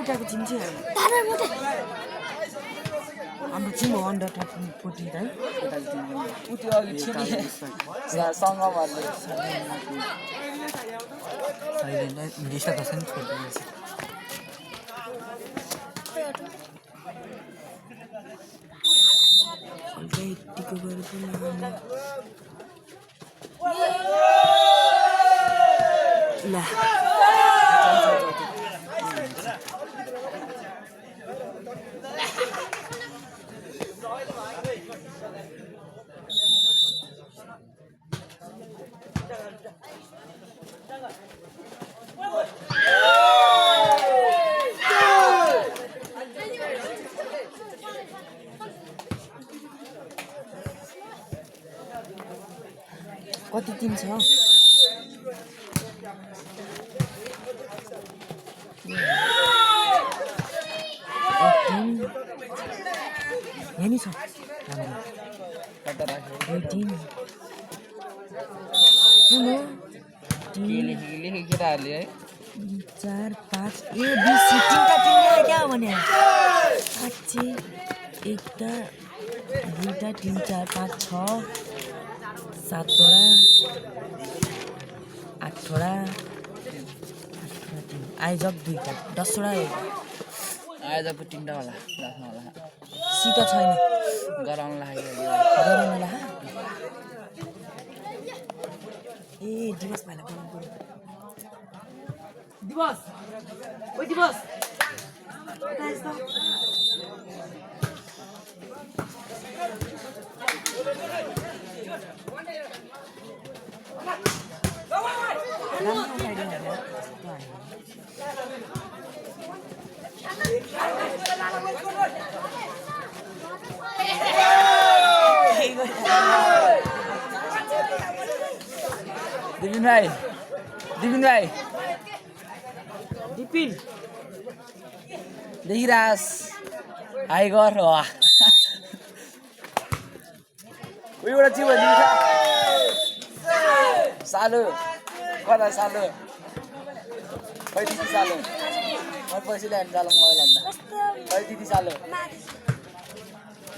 केटाको टिम चाहिँ हाम्रो टिम हो अन्डर 14 है उति अघि छिने सङ्गमहरूले इङ्ग्लिसलाई कसैले छोडिदिन्छ यतिको गएर पनि ल कति टिम छ यहाँ नि छ केटाहरूले है 4 5 ए बी सी तीनटा टिम क्या भने साँच्चै एकटा दुईटा 3 4 5 6 7 वटा 8 वटा आयोजक 2टा 10 वटा आयोजकको 3टा होला 10 होला सीटा छैन गराउन लाग्यो ए दिवस भाइलाई बोलाउनु पर्यो दिवस ओइ दिवस दिपिन भाइ दिपिन देखिरास हाई गर वा उयोबाट चाहिँ भन्नु सालो कता सालो खै दिदी सालो म पैसा ल्याउनु जालौँ मोबाइल अन्त खै दिदी सालो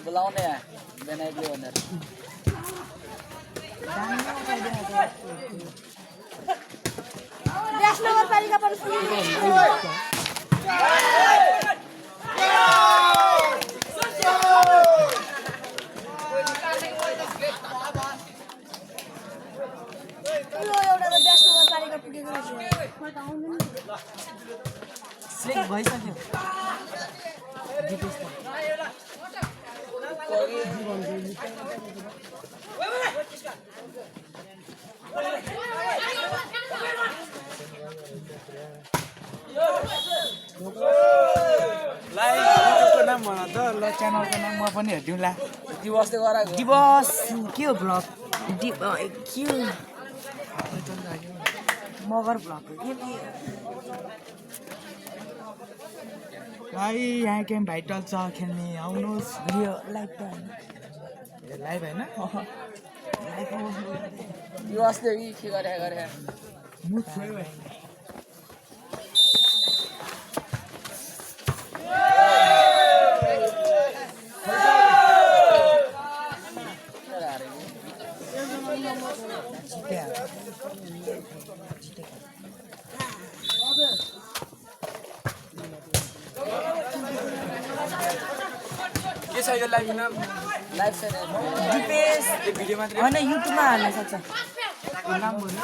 बोलाउने बेनाइदियो भनेर नगरपालिका पनि सिलेक्ट भइसक्यो युट्युबको नाम भन त ल च्यानलको नाम म पनि हेरिदिउँला दिवसले गराएको दिवस के हो ब्लग के हो मगर ब्लग हो के भाइ यहाँ गेम भाइटल छ खेल्ने आउनुहोस् भिडियो लाइक त लाइभ होइन दिवसले के गरे मुख छोयो भाइ के छ यो लाइभ नाम लाइभ छैन दिपेश यो भिडियो मात्रै होइन युट्युबमा हाल्न सक्छ यो नाम भन्नु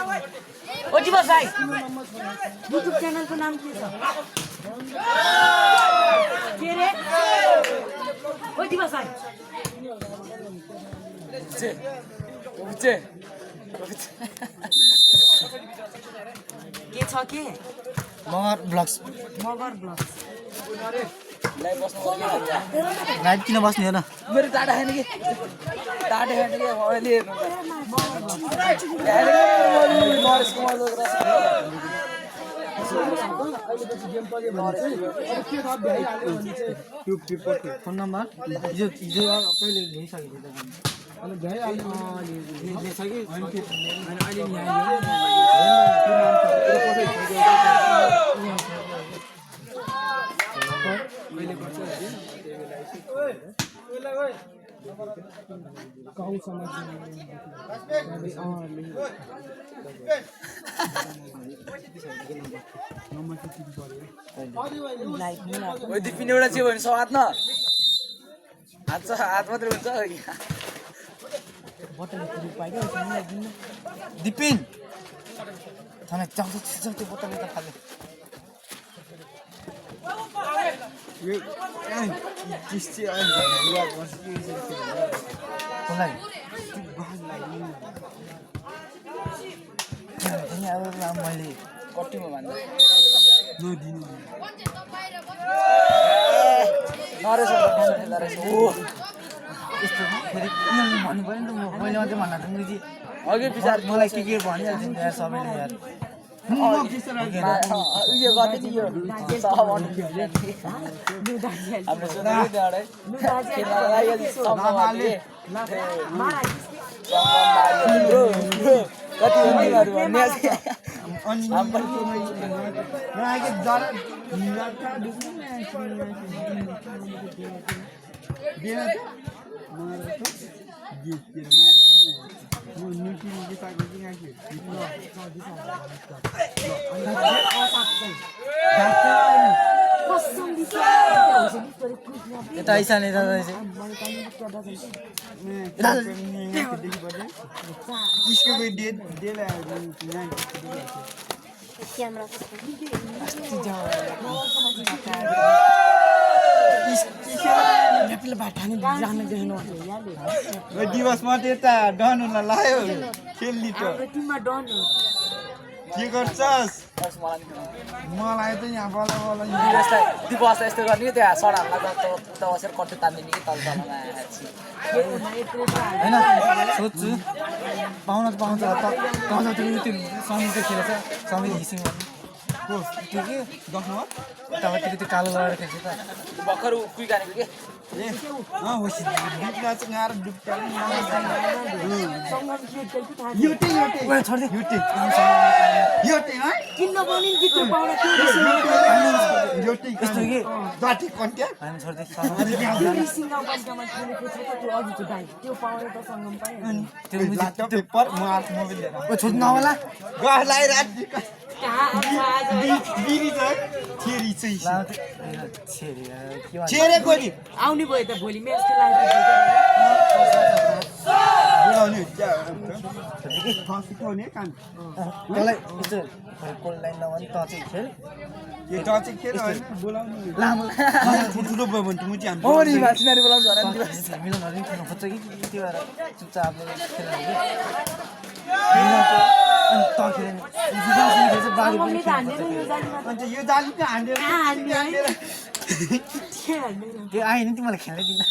ओ दिवस भाइ युट्युब च्यानलको नाम के छ के रे ओ दिवस भाइ के छ के Magar blogs Magar blog live बस्नु लाइभ किन बस्ने हो र मेरो टाटा खाने कि अहिले हेर्नु फोन नम्बर हिजो कहिले ल्याइसकेको अनि भ्याइहाल्नु लिइसक्यो अहिले कहिले गर्छ गाउँ समाज ओइ दिपिन एउटा चाहिँ भने हात न हात मात्रै हुन्छ दिपिन थाहा चाउँछ त्यो बोतल यता फाल्यो मैले कट्टीमा भन्दा नदिनु नरेछ खेल्दा रहेछ ओ यस्तो फेरि भन्नु पऱ्यो नि त मैले मात्रै भन्दा त मुजी अघि पछाडि मलाई के भनिहाल्छ नि यार सबैले यार उयो गर्थ्यो नि यो हाम्रो सुनाइ कति भन्नेहरू भन्ने यता आइसा नि दादा दिवस मात्रै यता डन हुन लाग्यो खेल्ने त के गर्छस् मलाई त यहाँ बल्ल बल्ल दिवस यस्तो गर्ने कि त्यहाँ सडाहरूलाई त बसेर कट्टु तान्दिने कि तल तलमा होइन सोध्छु पाउन त पाउँछ पाउँछ त्यो समिति खेलेछ समिति हिसिङ त्यो के दसमा उतापट्टिको त्यो कालो लगाएर खेल्छ त भर्खर कुइ गानेको के छोड्नु होला आउने भयो त भोलि म्याचको त्यो आयो नि तिमीलाई खेल्दै दिन्न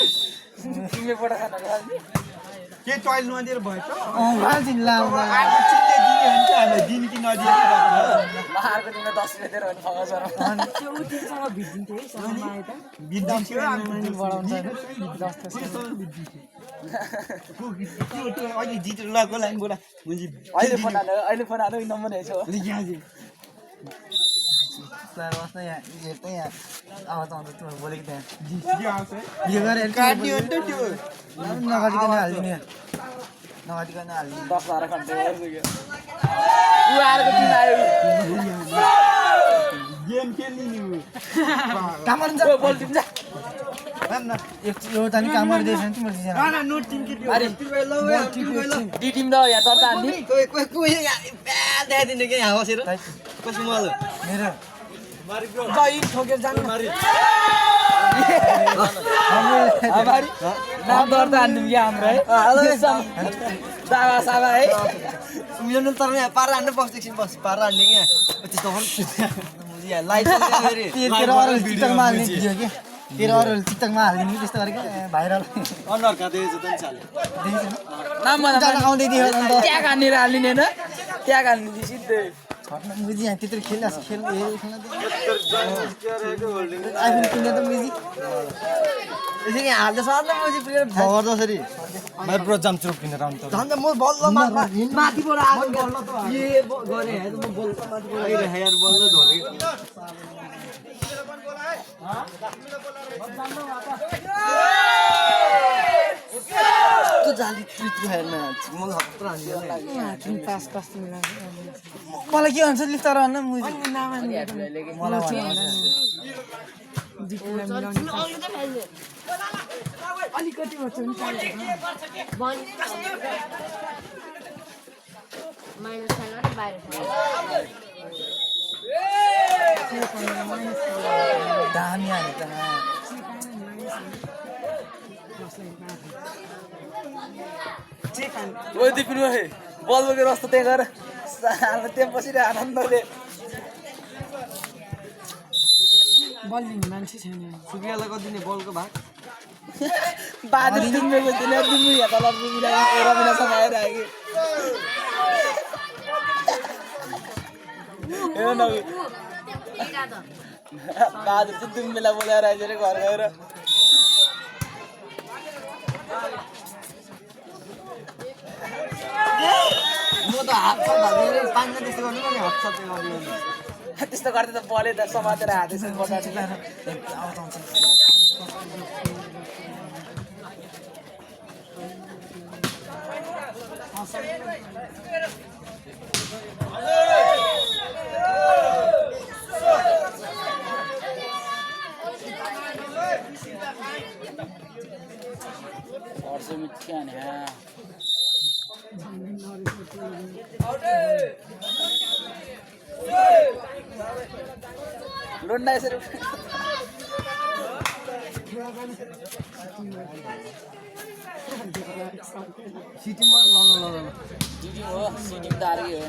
के टोइल नदिएर भयो त हाल्छ नि दिने कि नदिने मार्को दिनमा 10 रुपैयाँ दिएर भने फगस अहिले फोन हाल्नु नम्बर हेर्छ आवाज आउँछ तिमीहरू बोलेको त्यहाँ यो गरेर नगरिकन हालिदिने नगरिकन हालिदिने 10-12 घन्टा गरिसक्यो उ आएको दिन आयो गेम खेल्ने नि काम गर्नु बोल दिन्छ यो त नि काम गरिदिएछ नि तिमीहरू अरे डी टिम द यहाँ दर्ता हान्ने देखाइदिनु के यहाँ बसेर कसो मलाई मेरो गइ ठोकेर जानु हमारी नाम दर्ता हान्नु क्या हाम्रो है सावा सावा है मिलाउनु तर यहाँ पारा हान्नु बस एकछिन बस पारा हान्ने क्या त्यस्तो लाइट चित्तकमा हाल्ने भिडियो के तेरो अरू चित्तकमा हालिदिनु कि त्यस्तो गरेको भाइरल अनुहारका नाम आउँदै दियो त्यहाँ हान्नेर हालिने होइन त्यहाँ हाल्ने सिधै मुजी यहाँ त्यत्रो खेल्नु खेल्नु आइफोन किन्ने त मुजी यसरी हाल्दैछ अन्त मुजी प्लेयर भगर जसरी भाइ ब्रो जाम्चुप किनेर आउनु त झन् म बल्ल माथिबाट आएको बल्ल त के गरे म बल्ल माथिबाट आइरहेको यार बल्ल धरे तू जाली ट्रिट हेर्न मलाई हप्ता हान्दियो मलाई के भन्छ लिफ्ट तर भन्न मलाई अलिकति भन्छ नि दामी हाने त ओइ दिपिनु है बल बोकेर रस्तो त्यहाँ गएर सानो त्यहाँ बसिरहे आनन्दले बल लिने मान्छे छैन सुबियालाई कतिने बलको भाग बादल दिनको दिन दिनु या तल रबिना समाएर आयो कि हेर न बादल चाहिँ दुम्बेला बोलाएर आइज रे घर गएर म त हात भागेर पानी त्यस्तो गर्नु नि हात साथ गर्नु त्यस्तो गर्दै त बले त समातेर हातै चाहिँ बसाल्छ और से मिठिया ने लोंडा ऐसे सिटी में ल दीदी हो सीटी तारी हो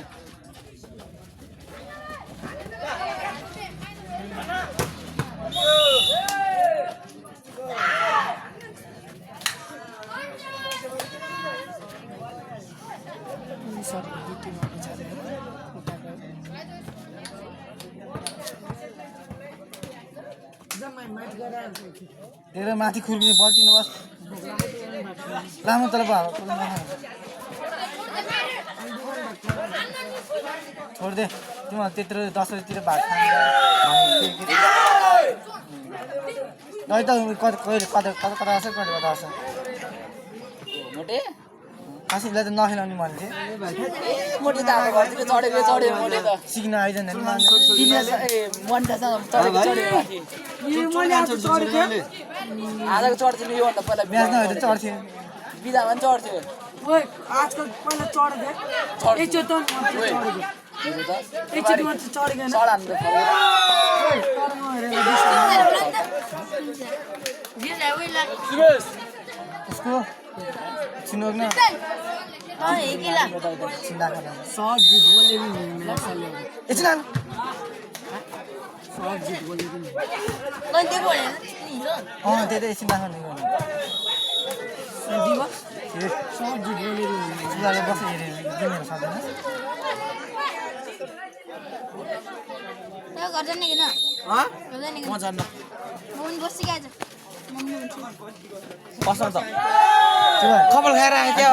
तेरो माथि खुर्किने बल्टिनु बस लामो तर भयो छोड्दे तिमीहरू त्यत्रो 10 बजेतिर भात खान्छ कता असर कता असर मोटे खासीलाई त नखेलाउने भन्थे मोटे त अब घरतिर चढेको मोटे त सिक्न आइजन तिमीले मनसँग चढेको माथि आजको चढ्थ्यो नि योभन्दा पहिला म्याच नभए त चढ्थ्यो बिदामा पनि चढ्थ्यो आजकल पहिला चढ्दै एकचोटि चढेन चढानु उसको चिनोक न चिन्दा खा शॉट जीत बोले भी नहीं मैं साले इतना शॉट जीत बोले भी नहीं त्यही चिन्दा खाने दिवस शॉट जीत बोले भी नहीं सुधाले बस हेरेर गेमहरु सक्दैन म जान्न बस्न त कपाल खाएर आए क्या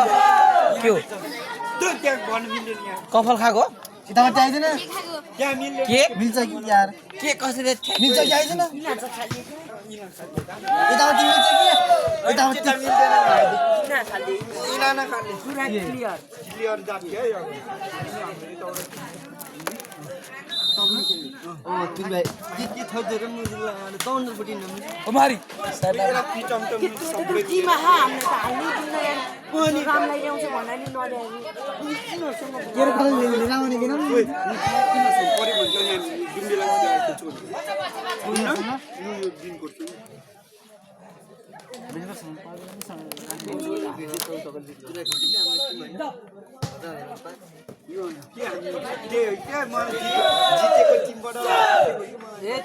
के हो कपाल खाएको यताबाट आइदैन के मिल्छ कि यार के कसरी मिल्छ कि आइदैन यताबाट मिल्छ कि यताबाट पूरा क्लियर कुमारी टीमा हामीले त हाल्नु दिन्न यार पनि रामलाई ल्याउँछ भन्दा नि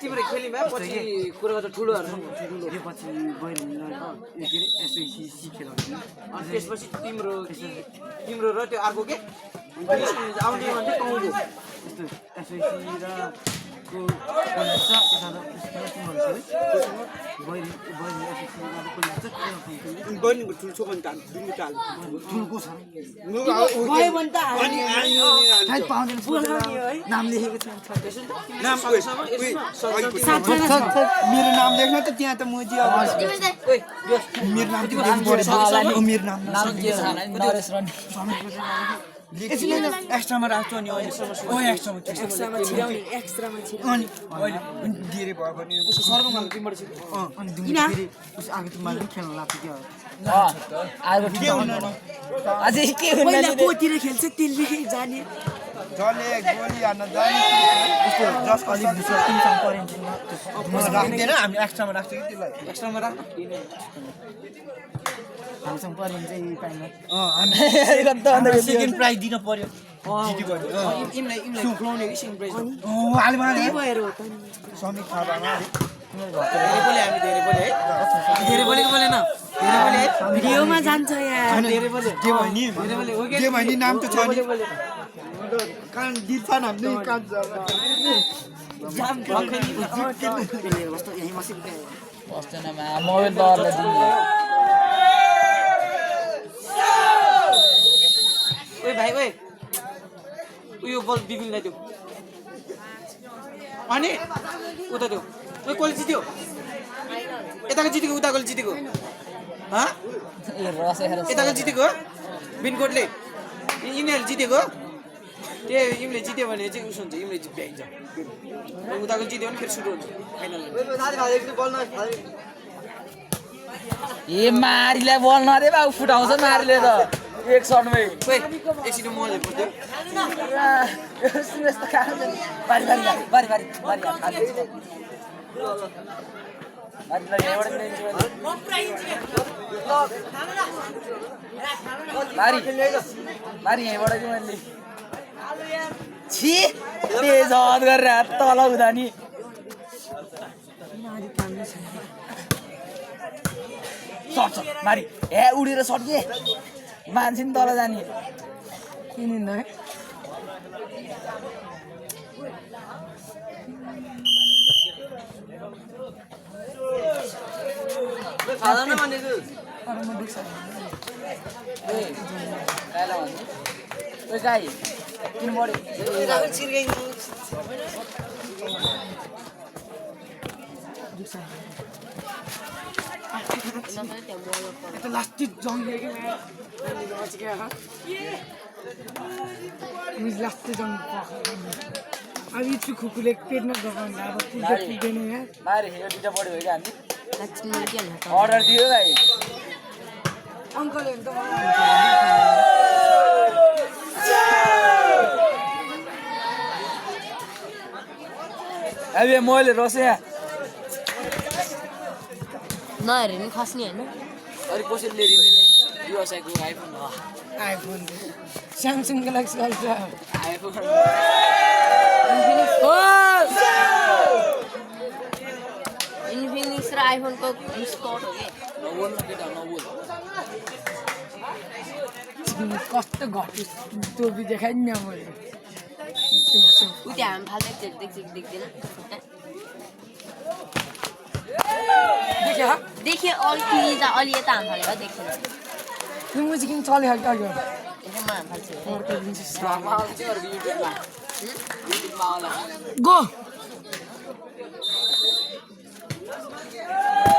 तिम्रो खेलीमा पछि कुरो त ठुलोहरुसँग पछि त्यसपछि तिम्रो र त्यो अर्को के आउने भन्थे पाउँदो त्यस्तो एसएससी र को बहिनीको ठुल्छो पनि टाल दिनु टाल ठुल्को छ भयो भने त थाहा पाउँदैन नाम लेखेको छ नाम मेरो नाम लेख्न त त्यहाँ त म मेरो नाम मेरो नाम के छ नरेश रनी एक्स्ट्रामा राख्छु अनि अहिले एक्स्ट्रामा छिराउने एक्स्ट्रामा अनि धेरै भयो भने उसको सर्कमा तिम्रो अनि फेरि उस आगे तिमीले खेल्न लाग्थ्यो के हुन अझै के हुन पहिला कोतिर खेल्छ त्यसले जाने जसले गोली हान्न जाने उसको जसको अलिक दुसरा टिमसँग परेन्ट राख्दैन हामी एक्स्ट्रामा राख्छ कि त्यसलाई एक्स्ट्रामा राख्नु हामीसँग परेन्ट चाहिँ पाइन्छ हामी सेकेन्ड प्राइज दिन पर्यो समीर थापामा धेरै बोलेको बोलेन भिडियोमा जान्छ यार के भयो नि नाम त छ नि कान दिछन् हामीले कान बस्दैन मोबाइल दरले दिन्छ ओए भाइ ओए उयो बल बिबिनलाई दिउ अनि उता दिउ ओए कसले जित्यो यताको जितेको उताको जितेको यताको जितेको बिनकोटले यिनीहरू जितेको त्यो यिमीले जित्यो भने चाहिँ उस हुन्छ यिमीले भ्याइन्छ उताको जित्यो भने फेरि सुरु हुन्छ फाइनल ए मारीलाई बल नदे बाबु फुटाउँछ मारीले त एक सर्टमै एकछिन मले पर्यो बारी यहीँबाट चाहिँ मैले छि तेज हद गरेर तल हुँदा नि सर्छ मारी ए उडेर सर्के मान्छे नि तल जाने किनिन्न है गाई किन बढ्यो लास्ट जङ लास्ट जङ अब यो चाहिँ खुकुले पेटमा गएको अब पुग्दैन यहाँ मारी यो दुइटा बढ्यो है हामी अर्डर दियो भाइ अङ्कलले त अब मैले रसे नहेरे नि खस्ने होइन अलिक कसरी ल्याइदिने व्यवसायको आइफोन हो iPhone Samsung galaxy ultra iPhone Infinix र आइफोनको स्कट हो कि नबोल न केटा नबोल कस्तो घट्यो त्यो देखाइ नि मैले उ त्यहाँ हामी फाल्दै देख्दैन देखेँ अलि यता हाम फालेको देख्छन् त्यो मुजिक किन चलिहाल्छ यो यसो म हाम फाल्छु युट्युबमा आउला गो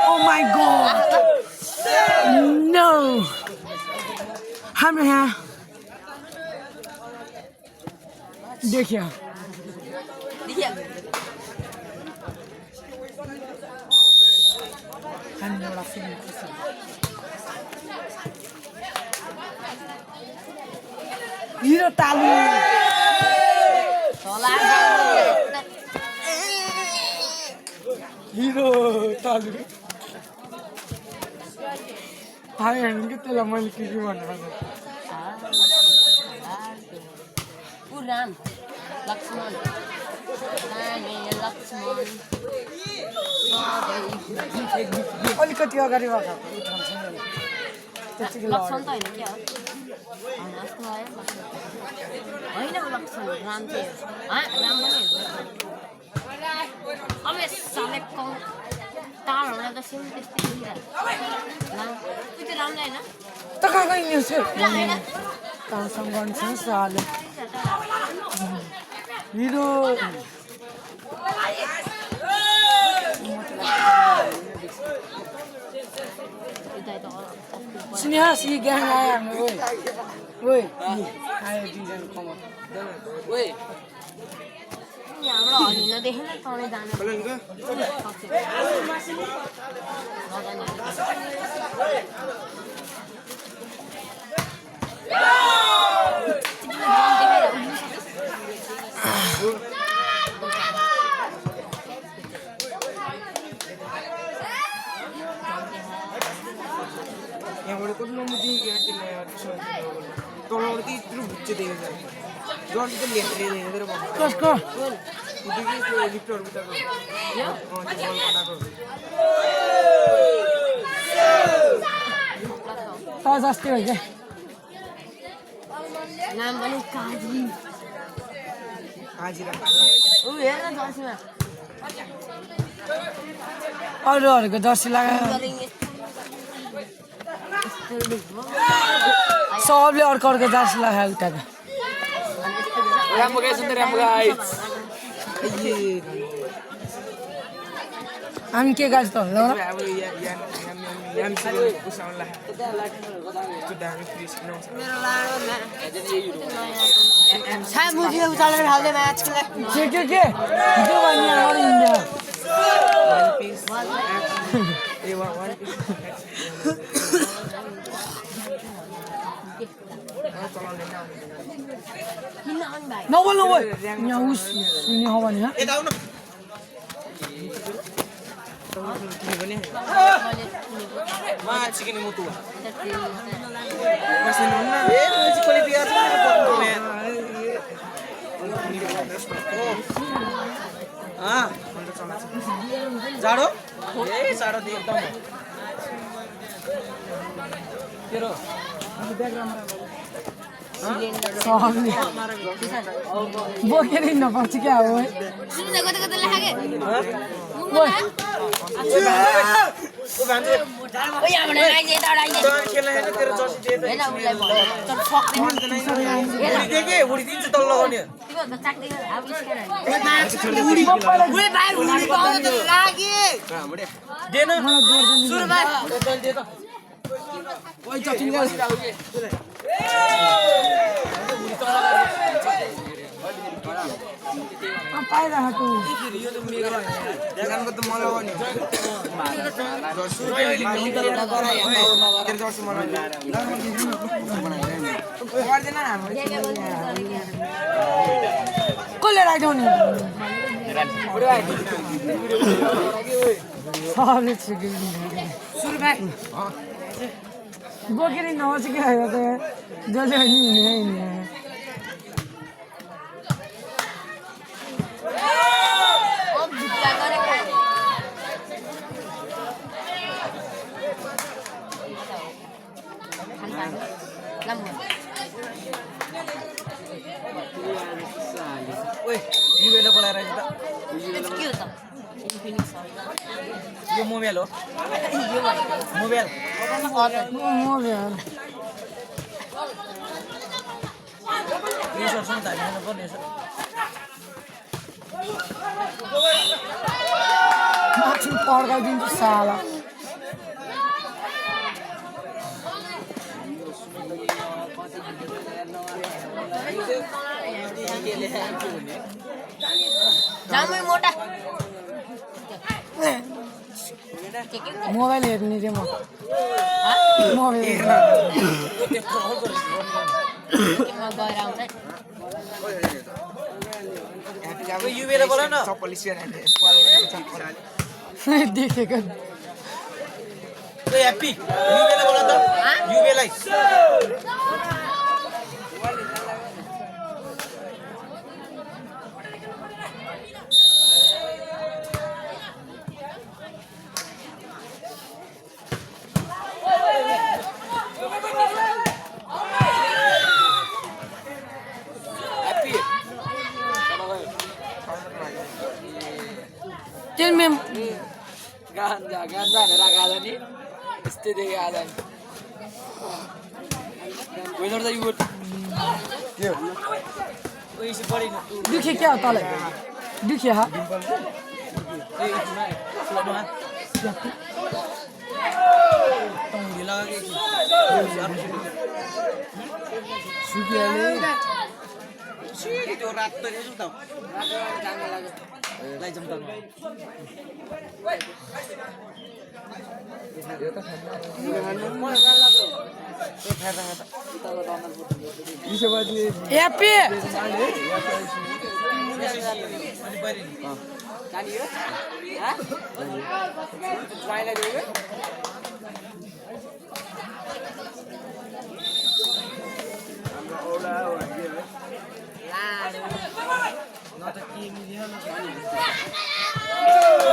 ओ माई गॉड नो हाम्रो यहाँ देखिए हामी एउटा फिल्म हिरो तालु हिरो तालु हामी हेर्नु कि त्यसलाई मैले के भन्नु राम लक्ष्मण अलिकति अगाडि भएको लक्ष्मण त होइन क्या हो होइन लक्ष्मण राम चाहिँ राम पनि अब साले टाढोबाट त दक्षिण त्यस्तै हुन्छ त्यो चाहिँ राम्रो होइन त कहाँ गइने छ ल होइन तासँग गर्छ साले हिरो स्नेहा सी ग्याङ आयो हाम्रो ओइ आयो दुईजना कमर ओए यहाँबाट हल्लिन देखेन तँलाई जानु यहाँबाट कति नमुजी तलबाट त्यत्रो भुच्चे देखेको छ जर्सी त लेखेर कसको त्यो लिफ्टहरू उताको त जस्तै हो क्या नाम पनि काजी हाजिरा ऊ हेर न जर्सीमा अरूहरूको जर्सी लगायो सबले अर्को अर्को जर्सी लगायो उताको राम्रो गाइस अन्त राम्रो गाइस हामी के गाइस त होला अब याम उसाउला त्यो दामी फ्रिज बनाउँछ मुझे उचालेर हाल्दै म्याचको लागि के हिजो भन्ने अरू इन्डिया one piece ए one piece किन आउनु भाइ नबोल्नु ओइ यहाँ उस सुन्ने हो भने यता आउनु के भने मा चिकन मुतु मसिन हुन्न ए मुझे कोली बिया छ पक्को में हां जाडो ए जाडो दे एकदम तेरो सबले बोकेर हिँड्न पर्छ क्या हो सुन्दै कता कता लागे ओ भान्जे ओ यहाँबाट आइजे यताबाट आइजे तँ खेल्न हैन तेरो जर्सी दे त हेर उसलाई भन्नु तर सक्दैन उडी दे के उडी दिन्छ तल लगाउने तिम्रो त चाक्दै अब स्क्यान उडी भाइ उडी पाउँछ त लागे दे न सुरु भाइ तल दे त ओइ चटिङ गाइस पाइरहेको यो त मेरो देखानको त मलाई हो नि जर्सी तेरो जर्सी मलाई गर्दैन हाम्रो कसले राख्दैन सबले छिकेर सुरु भाइ बोकेर नहोस् क्या यो त जसले पनि हिँड्ने अब झुक्का गरे ओइ यो बेला बोलाएर आइज त के हो त इन्फिनिक्स यो मोबाइल हो यो भनेको मोबाइल मोबाइल यो सरसँग धार्नु पर्ने छ माथि पड्काइदिन्छु साला जामै मोटा मोबाइल हेर्ने रे म मोबाइल गएर आउँछ यो बेला बोला न देखेको ओइ ह्याप्पी यो बेला बोला त यो बेला Tell me, Ganja. गान्जा हानेर आएको आज नि यस्तै देखेँ आज नि वेदर त यो के हो उयस बढी दुखे क्या हो तँलाई दुखे हा सुकिहाल्यो त्यो रातो रहेछ त लाइजम त ह्याप्पी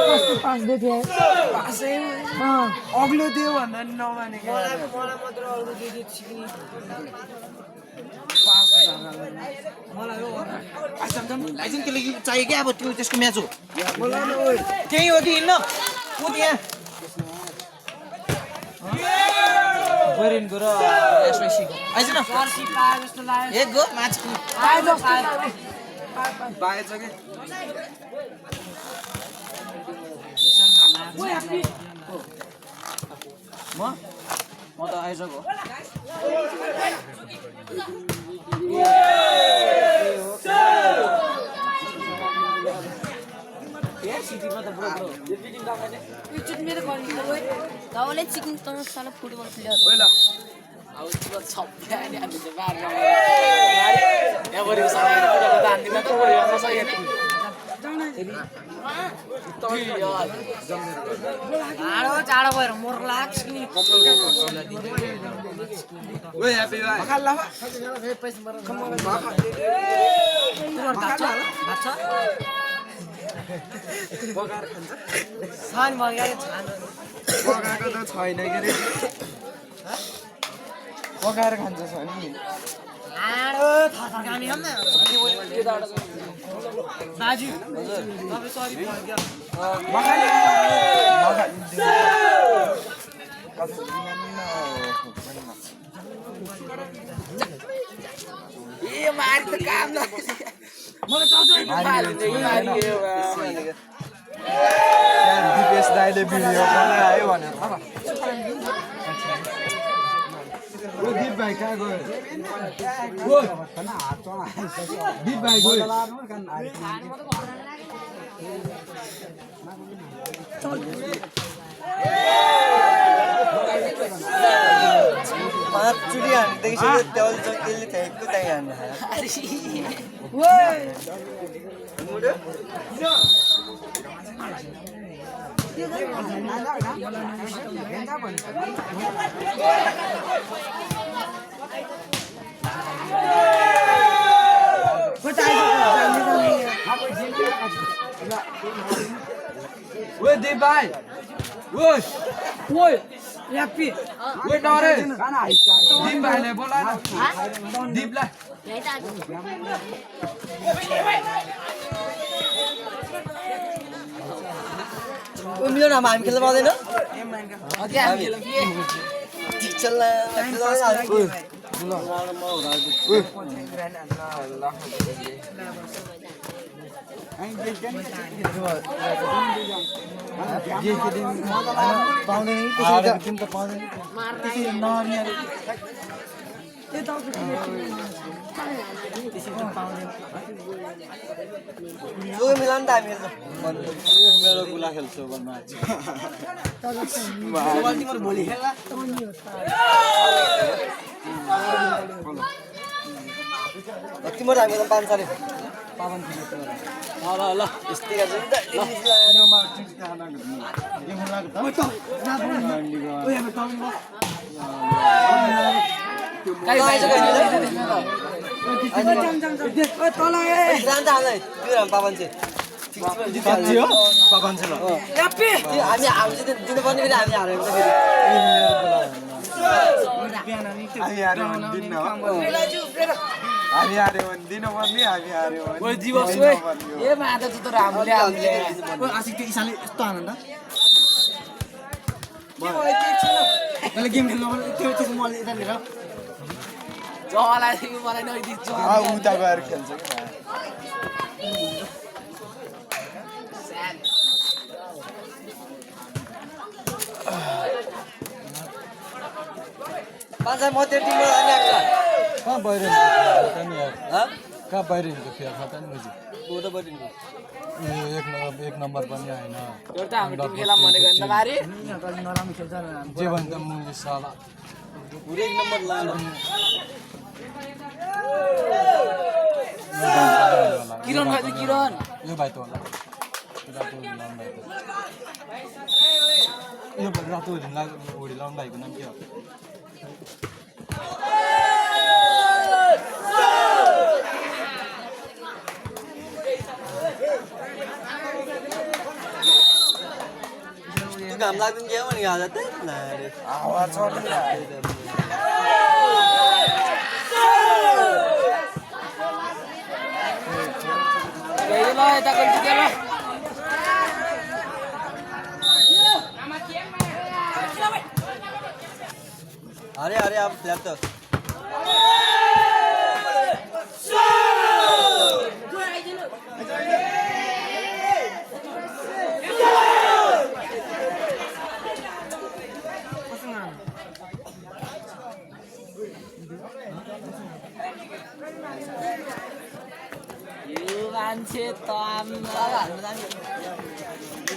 कस्तो पास देखे अग्लो दियो भन्दा नि नमानेको लाइजम त्यसले चाहियो क्या अब त्यो त्यसको म्याच हो त्यही हो कि हिँड्न ऊ त्यहाँ बरिनको र एसवाइसीको आइज न एक गो म्याच बाएछ कि म त आइसक्यो Kau chicken terus salah football player. अब त्यो छप्पे अनि हामी चाहिँ बार गाउँ यहाँ बढी सबै कुरा त हान्दिन त बढी नसकेन चाँडो गएर मोर लाग्छ नि ओए ह्याप्पी भाइ पकाएको त छैन के अरे पकाएर खान्छ छ नि दाजु ए मारि त काम दिपेश दाइले भिडियो बनायो भनेर दीप भाइ कहाँ गयो दीप भाइ गयो पाँचचोटि हानिदिएको त्यसले ठ्याक्कै त्यहीँ ओए दीप भाइ ओए ओए ह्याप्पी ओए डरे दीप भाइले बोला न दीपलाई मिलो न हामी खेल्न पाउँदैन मिलान त हामी मेरो गुला खेल्छु भोलि खेल्ला तिम्रो हामी 5 साल पावन ल यस्तै हामी हार्यो भने दिनुपर्ने हामी हार्यो भने दिवस ए माता त हामीले आशिक त्यो ईशाले यस्तो आनन्द मलाई केही छैन मैले गेम खेल्नु त्यो त्यो मैले यता लिएर जवालाई मलाई नदिन्छ उता गएर खेल्छ कि पाँच म त्यो टिममा जाने आएको कहाँ बाहिर कहाँ बाहिर फेरि खाता नि मुझे एक नम्बर पनि होइन एउटा हाम्रो टिम खेला भनेको अन्त बारे नराम्रो खेल्छ जे भन्छ मुझे साला पुरै एक नम्बर लानु किरण भाइ किरण यो भाइ त होला यो रातो उडी लाउनु भाइको नाम के हो घाम लाग्दैन क्या भने हावा त हावा अरे अरे आप फ्लैप तो मान्छे त